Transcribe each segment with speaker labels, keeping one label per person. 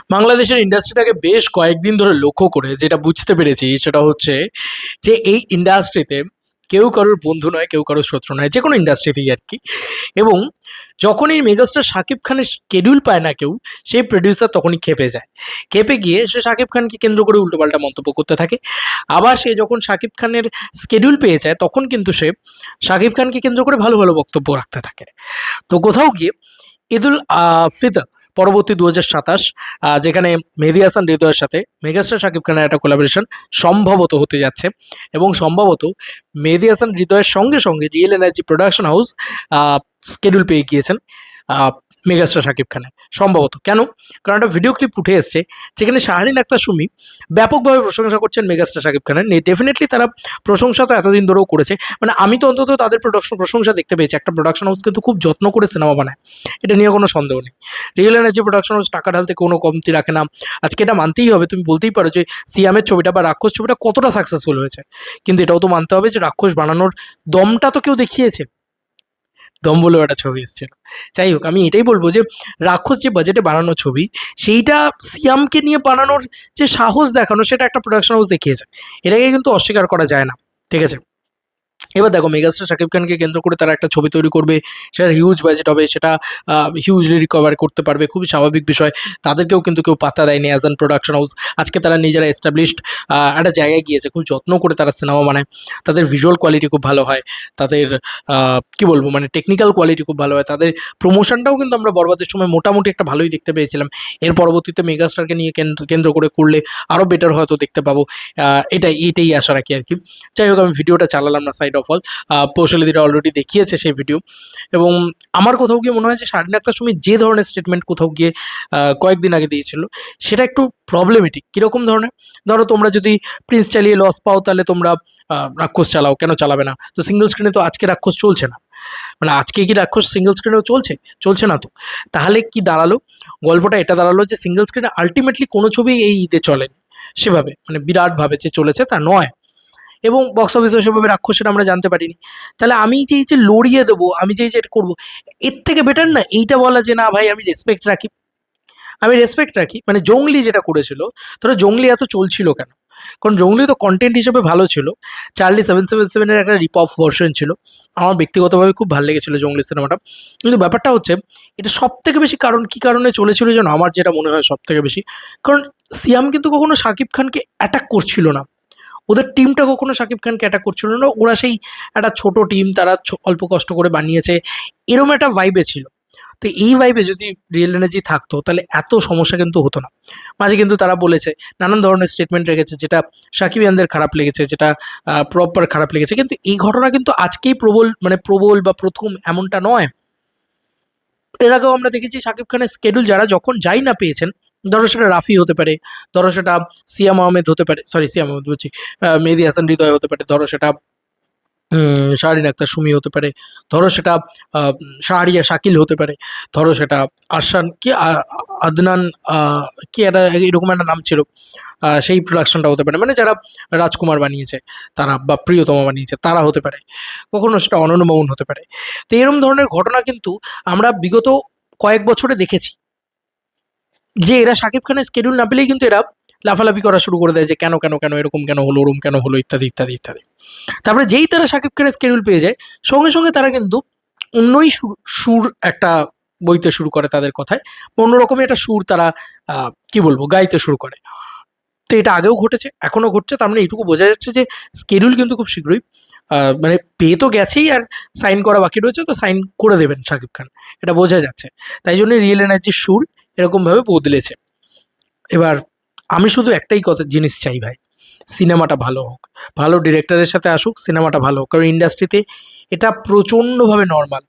Speaker 1: বাংলাদেশের ইন্ডাস্ট্রিটাকে বেশ কয়েকদিন ধরে লক্ষ্য করে যেটা বুঝতে পেরেছি সেটা হচ্ছে যে এই ইন্ডাস্ট্রিতে কেউ কারোর বন্ধু নয়, কেউ কারোর শত্রু নয়, যে কোনো ইন্ডাস্ট্রিতেই আর কি। এবং যখনই মেগাস্টার শাকিব খানের শিডিউল পায় না কেউ, সেই প্রডিউসার তখনই খেপে যায়। খেপে গিয়ে সে শাকিব খানকে কেন্দ্র করে উল্টোপাল্টা মন্তব্য করতে থাকে। আবার সে যখন শাকিব খানের শিডিউল পেয়ে যায় তখন কিন্তু সে শাকিব খানকে কেন্দ্র করে ভালো ভালো বক্তব্য রাখতে থাকে। তো কোথাও গিয়ে ঈদুল ফিতর পরবর্তী 2027, যেখানে মেহেদী হাসান হৃদয়ের সাথে মেগাস্টার শাকিব খানের একটা কোলাবোরেশন সম্ভবত হতে যাচ্ছে। এবং সম্ভবত মেহেদী হাসান হৃদয়ের সঙ্গে সঙ্গে real energy production house schedule পেয়ে গিয়েছেন আহ, মেগাস্টার শাকিব খানের। সম্ভবত কেন? কারণ একটা ভিডিও ক্লিপ উঠে এসছে যেখানে শাহরিন আক্তার সুমি ব্যাপকভাবে প্রশংসা করছেন মেগাস্টার শাকিব খানের। ডেফিনেটলি তারা প্রশংসা তো এতদিন ধরেও করেছে, মানে আমি তো অন্তত তাদের প্রশংসা দেখতে পেয়েছি। একটা প্রোডাকশন হাউস কিন্তু খুব যত্ন করে সিনেমা বানায়, এটা নিয়ে কোনো সন্দেহ নেই। রিয়েল এনার্জি প্রোডাকশন হাউস টাকা ঢালতে কোনো কমতি রাখে না। আজকে এটা মানতেই হবে, তুমি বলতেই পারো যে সিয়ামের ছবিটা বা রাক্ষস ছবিটা কতটা সাকসেসফুল হয়েছে, কিন্তু এটাও তো মানতে হবে যে রাক্ষস বানানোর দমটা তো কেউ দেখিয়েছে। দম বলেও একটা ছবি এসেছিল। যাই হোক, আমি এটাই বলবো যে রাক্ষস যে বাজেটে বানানো ছবি, সেইটা সিয়ামকে নিয়ে বানানোর যে সাহস দেখানো, সেটা একটা প্রোডাকশন হাউস দেখিয়েছে। এটাকে কিন্তু অস্বীকার করা যায় না। ঠিক আছে, এবার দেখো মেগাস্টার শাকিব খানকে কেন্দ্র করে তারা একটা ছবি তৈরি করবে, সেটা হিউজ বাজেট হবে, সেটা হিউজলি রিকভার করতে পারবে, খুবই স্বাভাবিক বিষয়। তাদেরকেও কিন্তু কেউ পাত্তা দেয়নি অ্যাজ অ্যান প্রোডাকশন হাউস। আজকে তারা নিজেরা এস্টাবলিশড একটা জায়গায় গিয়েছে, খুব যত্ন করে তারা সিনেমা বানায়। তাদের ভিজুয়াল কোয়ালিটি খুব ভালো হয়, তাদের কি বলবো, মানে টেকনিক্যাল কোয়ালিটি খুব ভালো হয়, তাদের প্রমোশনটাও কিন্তু আমরা বরবাদের সময় মোটামুটি একটা ভালোই দেখতে পেয়েছিলাম। এর পরবর্তীতে মেগাস্টারকে নিয়ে কেন্দ্র করে করলে আরও বেটার হয়তো দেখতে পাবো। এটাই আশা রাখি আর কি। যাই হোক, আমি ভিডিওটা চালালাম না সাইড অফ অল, কৌশলীদিরা অলরেডি দেখিয়েছে সেই ভিডিও। এবং আমার কোথাও গিয়ে মনে হয় যে শাহরিন আক্তার সুমি যে ধরনের স্টেটমেন্ট কোথাও গিয়ে কয়েকদিন আগে দিয়েছিল, সেটা একটু প্রবলেমেটিক। কীরকম ধরনের? ধরো তোমরা যদি প্রিন্স চালিয়ে লস পাও, তাহলে তোমরা রাক্ষস চালাও, কেন চালাবে না? তো সিঙ্গল স্ক্রিনে তো আজকে রাক্ষস চলছে না, মানে আজকে কি রাক্ষস সিঙ্গল স্ক্রিনেও চলছে? চলছে না তো। তাহলে কি দাঁড়ালো? গল্পটা এটা দাঁড়ালো যে সিঙ্গল স্ক্রিনে আলটিমেটলি কোনো ছবি এই ঈদে চলেনি সেভাবে, মানে বিরাটভাবে যে চলেছে তা নয়। এবং বক্স অফিসে সেভাবে রাক্ষসের আমরা জানতে পারিনি। তাহলে আমি যে এই যে লড়িয়ে দেবো, আমি যে এই যে এটা করবো, এর থেকে বেটার না এইটা বলা যে না ভাই আমি রেসপেক্ট রাখি। আমি রেসপেক্ট রাখি মানে জংলি যেটা করেছিল, ধরো জংলি এত চলছিল কেন? কারণ জংলি তো কন্টেন্ট হিসেবে ভালো ছিল। চার্লি 777-এর একটা রিপ অফ ভার্সন ছিল, আমার ব্যক্তিগতভাবে খুব ভালো লেগেছিল জংলি সিনেমাটা। কিন্তু ব্যাপারটা হচ্ছে এটা সব থেকে বেশি কারণ কী কারণে চলেছিল যেন, আমার যেটা মনে হয় সব থেকে বেশি, কারণ সিয়াম কিন্তু কখনো শাকিব খানকে অ্যাটাক করছিল না, ওদের টিমটা কখনো শাকিব খানকে অ্যাটাক করছিল না। ওরা সেই একটা ছোট টিম, তারা অল্প কষ্ট করে বানিয়েছে, এরম একটা ভাইবে ছিল। তো এই ভাইবে যদি রিয়েল এনার্জি থাকতো তাহলে এত সমস্যা কিন্তু হতো না। মাঝে কিন্তু তারা বলেছে, নানান ধরনের স্টেটমেন্ট রেখেছে, যেটা সাকিবিয়ানদের খারাপ লেগেছে, যেটা প্রপার খারাপ লেগেছে। কিন্তু এই ঘটনা কিন্তু আজকেই প্রবল, মানে প্রবল বা প্রথম এমনটা নয়। এর আগেও আমরা দেখেছি শাকিব খানের স্কেডিউল যারা যখন যাই না পেয়েছেন, ধরো সেটা রাফি হতে পারে, ধরো সেটা সিয়াম আহমেদ হতে পারে, সরি সিয়াম আহমেদ বলছি, মেহেদী হাসান হৃদয় হতে পারে, ধরো সেটা শাহরিন আক্তার সুমি হতে পারে, ধরো সেটা শাহরিয়া শাকিল হতে পারে, ধরো সেটা আরশান কি আদনান, কি একটা এরকম একটা নাম ছিল, সেই প্রোডাকশনটা হতে পারে, মানে যারা রাজকুমার বানিয়েছে তারা বা প্রিয়তমা বানিয়েছে তারা হতে পারে, কখনো সেটা অনন্য মামুন হতে পারে। তো এরকম ধরনের ঘটনা কিন্তু আমরা বিগত কয়েক বছরে দেখেছি যে এরা শাকিব খানের স্কেডিউল না পেলেই কিন্তু এরা লাফালাফি করা শুরু করে দেয় যে কেন কেন কেন এরকম কেন হলো, ওরম কেন হলো, ইত্যাদি ইত্যাদি ইত্যাদি। তারপরে যেই তারা শাকিব খানের স্কেডিউল পেয়ে যায়, সঙ্গে সঙ্গে তারা কিন্তু অন্যই সুর সুর একটা বইতে শুরু করে তাদের কথায়, অন্যরকমই একটা সুর তারা কি বলবো গাইতে শুরু করে। তো এটা আগেও ঘটেছে, এখনো ঘটছে। তার মানে এইটুকু বোঝা যাচ্ছে যে স্কেডিউল কিন্তু খুব শীঘ্রই মানে পেয়ে তো গেছেই, আর সাইন করা বাকি রয়েছে, তো সাইন করে দেবেন শাকিব খান, এটা বোঝা যাচ্ছে। তাই জন্য রিয়েল এনার্জির সুর এরকমভাবে বদলেছে। এবার আমি শুধু একটাই কথা জিনিস চাই ভাই, সিনেমাটা ভালো হোক, ভালো ডিরেক্টরের সাথে আসুক, সিনেমাটা ভালো হোক। কারণ ইন্ডাস্ট্রিতে এটা প্রচণ্ডভাবে নর্মাল,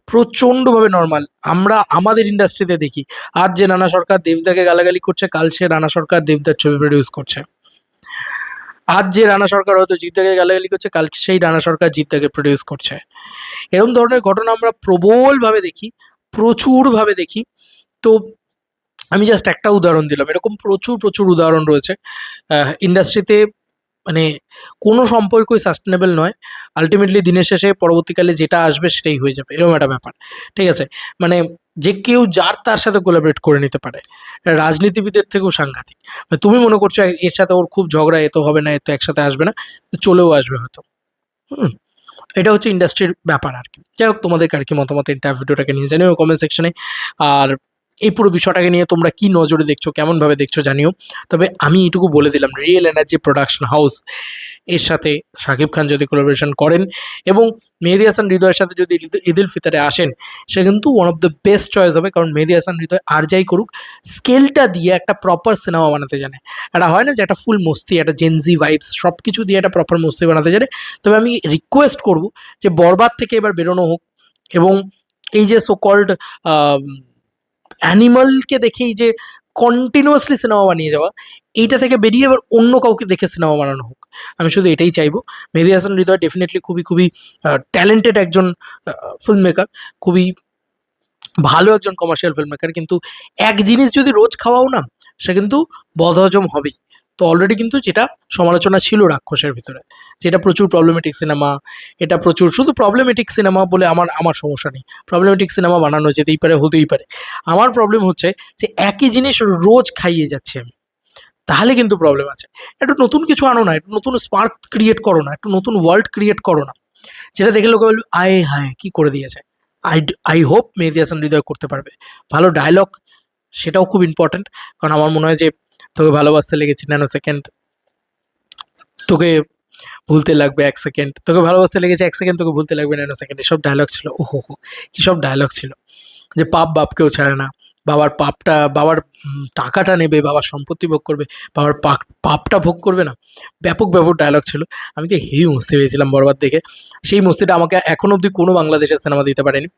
Speaker 1: প্রচণ্ডভাবে নর্মাল। আমরা আমাদের ইন্ডাস্ট্রিতে দেখি, আজ যে রানা সরকার দেবদাকে গালাগালি করছে, কাল সে রানা সরকার দেবদার ছবি প্রডিউস করছে। আজ যে রানা সরকার হয়তো জিদ্দাকে গালাগালি করছে, কাল সেই রানা সরকার জিদ্দাকে প্রডিউস করছে। এরকম ধরনের ঘটনা আমরা প্রবলভাবে দেখি, প্রচুরভাবে দেখি। তো আমি জাস্ট একটা উদাহরণ দিলাম, এরকম প্রচুর প্রচুর উদাহরণ রয়েছে ইন্ডাস্ট্রিতে। মানে কোনো সম্পর্কই সাস্টেনেবল নয়। আলটিমেটলি দিনের শেষে পরবর্তীকালে যেটা আসবে সেটাই হয়ে যাবে, এরকম একটা ব্যাপার। ঠিক আছে? মানে যে কেউ যার তার সাথে কোলাবরেট করে নিতে পারে, রাজনীতিবিদের থেকেও সাংঘাতিক। মানে তুমি মনে করছো এর সাথে ওর খুব ঝগড়া, এ তো হবে না, এ তো একসাথে আসবে না, তো চলেও আসবে হয়তো। হুম, এটা হচ্ছে ইন্ডাস্ট্রির ব্যাপার আর কি। যাই হোক, তোমাদেরকে আর কি মতামত ইন্টার ভিডিওটাকে নিয়ে জানিও কমেন্ট সেকশনে। আর এই পুরো বিষয়টাকে নিয়ে তোমরা কি নজরে দেখছো, কেমনভাবে দেখছো জানিও। তবে আমি এইটুকু বলে দিলাম, রিয়েল এনার্জি প্রোডাকশন হাউস এর সাথে শাকিব খান যদি কোলাবোরেশন করেন এবং মেহেদী হাসান হৃদয়ের সাথে যদি ঈদ উল ফিতরে আসেন, সে কিন্তু one of the best choice হবে। কারণ মেহেদী হাসান হৃদয় আর যাই করুক, স্কেলটা দিয়ে একটা প্রপার সিনেমা বানাতে জানে। একটা হয় না যে একটা ফুল মস্তি, একটা জেনজি ভাইবস সব কিছু দিয়ে একটা প্রপার মস্তি বানাতে জানে। তবে আমি রিকোয়েস্ট করব যে বরবাদ থেকে এবার বেরোনো হোক, এবং এই যে সো কল্ড অ্যানিমালকে দেখেই যে কন্টিনিউয়াসলি সিনেমা বানিয়ে যাওয়া, এইটা থেকে বেরিয়ে এবার অন্য কাউকে দেখে সিনেমা বানানো হোক। আমি শুধু এটাই চাইবো। মেহেদী হাসান হৃদয় ডেফিনেটলি খুবই খুবই ট্যালেন্টেড একজন ফিল্ম মেকার, খুবই ভালো একজন কমার্শিয়াল ফিল্ম মেকার। কিন্তু এক জিনিস যদি রোজ খাওয়াও না, সে কিন্তু বদহজম হবেই। তো অলরেডি কিন্তু যেটা সমালোচনা ছিল রাক্ষসের ভিতরে, যেটা প্রচুর প্রবলেমেটিক সিনেমা, এটা প্রচুর শুধু প্রবলেমেটিক সিনেমা বলে আমার আমার সমস্যা নেই। প্রবলেমেটিক সিনেমা বানানো যেতেই পারে, হতেই পারে। আমার প্রবলেম হচ্ছে যে একই জিনিস রোজ খাইয়ে যাচ্ছি আমি, তাহলে কিন্তু প্রবলেম আছে। একটু নতুন কিছু আনো না, একটু নতুন স্পার্ক ক্রিয়েট করো না, একটু নতুন ওয়ার্ল্ড ক্রিয়েট করো না, যেটা দেখে লোকে বলবে আয় হায় কি করে দিয়েছে। আই আই হোপ মেহেদী হাসান হৃদয় করতে পারবে। ভালো ডায়লগ, সেটাও খুব ইম্পর্ট্যান্ট। কারণ আমার মনে হয় যে তোকে ভালোবাসতে লেগেছে ন্যানো সেকেন্ড, তোকে ভুলতে লাগবে 1 সেকেন্ড, তোকে ভালোবাসতে লেগেছে 1 সেকেন্ড, তোকে ভুলতে লাগবে ন্যানো সেকেন্ড, এসব ডায়লগ ছিল। ওহো হো, কী সব ডায়লগ ছিল। যে পাপ বাপকেও ছাড়ে না, বাবার পাপটা, বাবার টাকাটা নেবে, বাবার সম্পত্তি ভোগ করবে, বাবার পাপটা ভোগ করবে না। ব্যাপক ব্যাপক ডায়লগ ছিল। আমি তো হেভি মস্তি পেয়েছিলাম বরবাদ দেখে। সেই মস্তিটা আমাকে এখন অবধি কোনো বাংলাদেশের সিনেমা দিতে পারেনি।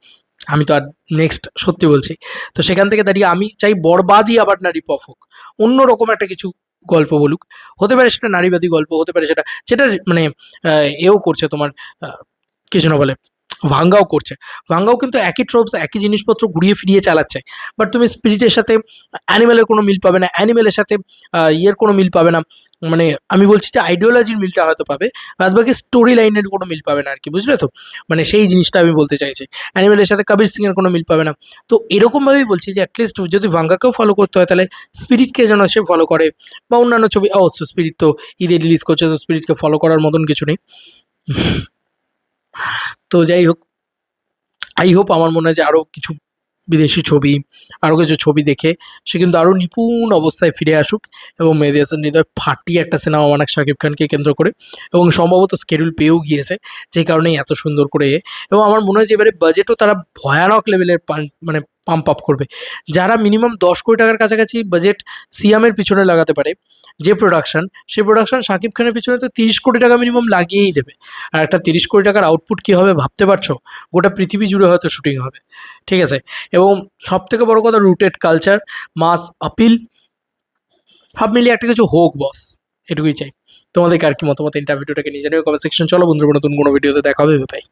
Speaker 1: আমি তো আর নেক্সট সত্যি বলছি। তো সেখান থেকে দাঁড়িয়ে আমি চাই বরবাদই আবার না রিপ অফ হোক, অন্য রকম একটা কিছু গল্প বলুক। হতে পারে সেটা নারীবাদী গল্প, হতে পারে সেটা যেটা মানে এও করছে তোমার কিছু না বলে ভাঙ্গাও করছে। ভাঙ্গাও কিন্তু একই ট্রোপস, একই জিনিসপত্র ঘুরিয়ে ফিরিয়ে চালাচ্ছে। বাট তুমি স্পিরিটের সাথে অ্যানিমেলের কোনো মিল পাবে না, অ্যানিমেলের সাথে ইয়ের কোনো মিল পাবে না। মানে আমি বলছি যে আইডিওলজির মিলটা হয়তো পাবে, বাদ বাকি স্টোরি লাইনের কোনো মিল পাবে না আর কি, বুঝলে তো? মানে সেই জিনিসটা আমি বলতে চাইছি। অ্যানিমেলের সাথে কবির সিংয়ের কোনো মিল পাবে না। তো এরকমভাবেই বলছি যে অ্যাটলিস্ট যদি ভাঙ্গাকেও ফলো করতে হয়, তাহলে স্পিরিটকে যেন সে ফলো করে, বা অন্যান্য ছবি অবশ্য স্পিরিট তো ঈদে রিলিজ করছে, তো স্পিরিটকে ফলো করার মতন কিছু নেই। তো যাই হোক, আই হোপ, আমার মনে হয় যে আরও কিছু বিদেশি ছবি, আরও কিছু ছবি দেখে সে কিন্তু আরও নিপুণ অবস্থায় ফিরে আসুক, এবং মেহেদী হাসান হৃদয় ফাটিয়ে একটা সিনেমা বানাক শাকিব খানকে কেন্দ্র করে, এবং সম্ভবত স্কেডিউল পেয়েও গিয়েছে, যে কারণেই এত সুন্দর করে এবং আমার মনে হয় যে এবারে বাজেটও তারা ভয়ানক লেভেলের মানে পাম্প আপ করবে। যারা মিনিমাম 10 কোটি টাকার কাছাকাছি বাজেট সিয়ামের পিছনে লাগাতে পারে, যে প্রোডাকশন, সে প্রোডাকশন শাকিব খানের পিছনে তো 30 কোটি টাকা মিনিমাম লাগিয়েই দেবে। আর একটা 30 কোটি টাকার আউটপুট কী হবে ভাবতে পারছো? গোটা পৃথিবী জুড়ে হয়তো শুটিং হবে। ঠিক আছে? এবং সবথেকে বড় কথা, রুটেড কালচার, মাস আপিল, সব মিলিয়ে একটা কিছু হোক বস, এটুকুই চাই। তোমাদেরকে আর কি মতামত ভিডিওটাকে নিয়ে জানিও কমেন্ট সেকশন। চলো বন্ধুরা, নতুন কোনো ভিডিওতে দেখা হবে, বাই।